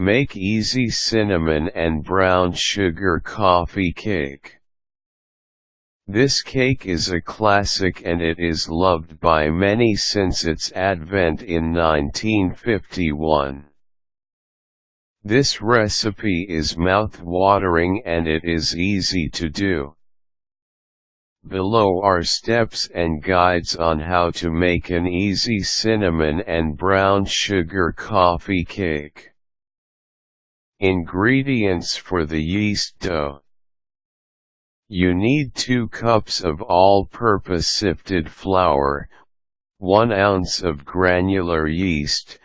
Make easy cinnamon and brown sugar coffee cake. This cake is a classic and it is loved by many since its advent in 1951. This recipe is mouth-watering and it is easy to do. Below are steps and guides on how to make an easy cinnamon and brown sugar coffee cake. Ingredients for the yeast dough. You need 2 cups of all-purpose sifted flour, 1 ounce of granular yeast,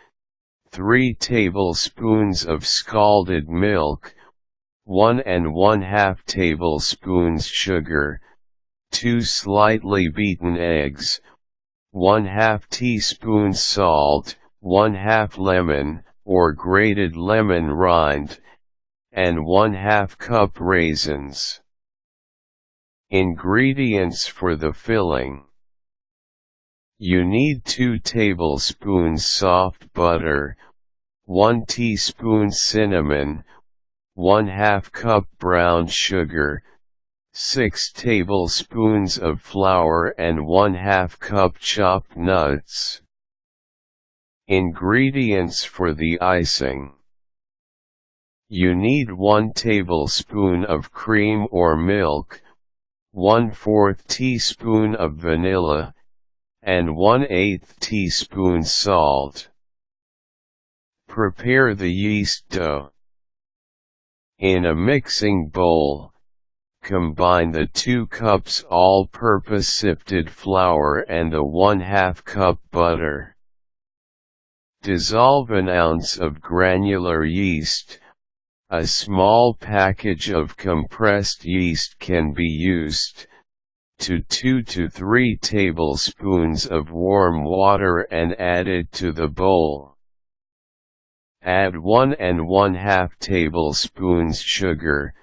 3 tablespoons of scalded milk, 1 1/2 tablespoons sugar, 2 slightly beaten eggs, 1/2 teaspoon salt, 1/2 lemon, or grated lemon rind, and 1/2 cup raisins. Ingredients for the filling. You need 2 tablespoons soft butter, 1 teaspoon cinnamon, 1/2 cup brown sugar, 6 tablespoons of flour and 1/2 cup chopped nuts. Ingredients for the icing. You need 1 tablespoon of cream or milk, 1/4 teaspoon of vanilla, and 1/8 teaspoon salt. Prepare the yeast dough. In a mixing bowl, combine the 2 cups all-purpose sifted flour and the 1/2 cup butter. Dissolve an ounce of granular yeast. A small package of compressed yeast can be used, to 2 to 3 tablespoons of warm water and added to the bowl. Add 1 1/2 tablespoons sugar,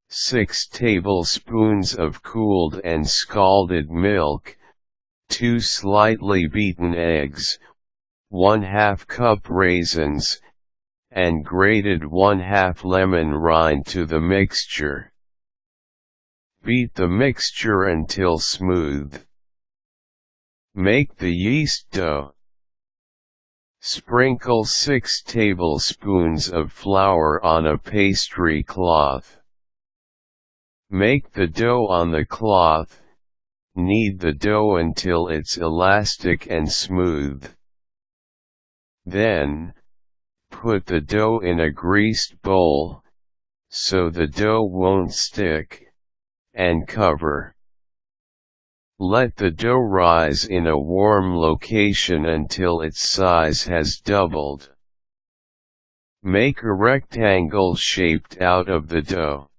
6 tablespoons of cooled and scalded milk, 2 slightly beaten eggs, 1/2 cup raisins, and grated 1/2 lemon rind to the mixture. Beat the mixture until smooth. Make the yeast dough. Sprinkle 6 tablespoons of flour on a pastry cloth. Make the dough on the cloth. Knead the dough until it's elastic and smooth. Then, put the dough in a greased bowl, so the dough won't stick, and cover. Let the dough rise in a warm location until its size has doubled. Make a rectangle shaped out of the dough.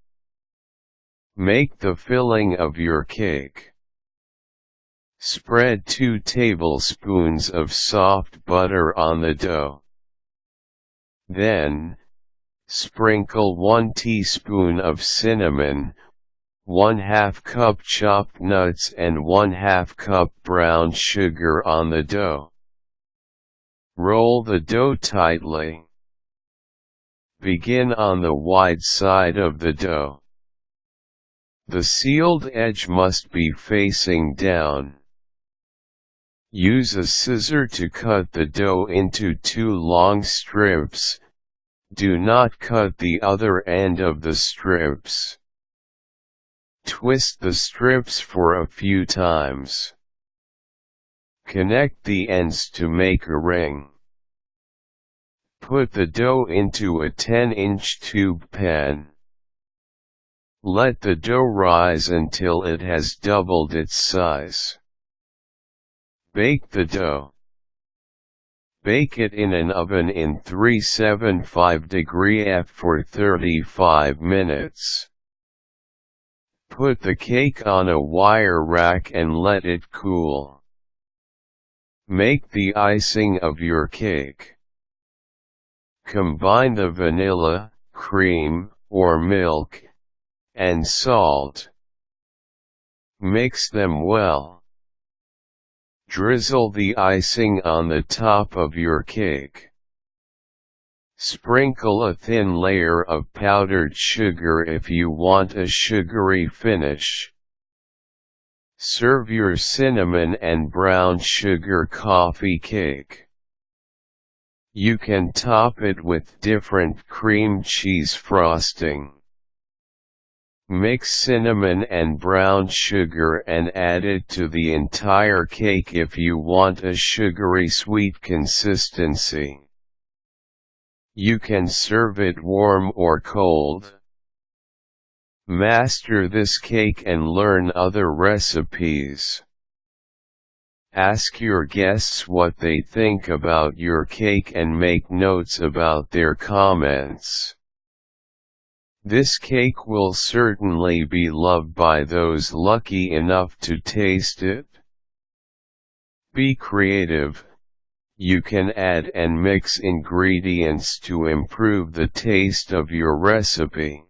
Make the filling of your cake. Spread 2 tablespoons of soft butter on the dough. Then, sprinkle 1 teaspoon of cinnamon, 1/2 cup chopped nuts and 1/2 cup brown sugar on the dough. Roll the dough tightly. Begin on the wide side of the dough. The sealed edge must be facing down. Use a scissor to cut the dough into 2 long strips. Do not cut the other end of the strips. Twist the strips for a few times. Connect the ends to make a ring. Put the dough into a 10-inch tube pan. Let the dough rise until it has doubled its size. Bake the dough. Bake it in an oven in 375° F for 35 minutes. Put the cake on a wire rack and let it cool. Make the icing of your cake. Combine the vanilla, cream, or milk, and salt. Mix them well. Drizzle the icing on the top of your cake. Sprinkle a thin layer of powdered sugar if you want a sugary finish. Serve your cinnamon and brown sugar coffee cake. You can top it with different cream cheese frosting. Mix cinnamon and brown sugar and add it to the entire cake if you want a sugary sweet consistency. You can serve it warm or cold. Master this cake and learn other recipes. Ask your guests what they think about your cake and make notes about their comments. This cake will certainly be loved by those lucky enough to taste it. Be creative. You can add and mix ingredients to improve the taste of your recipe.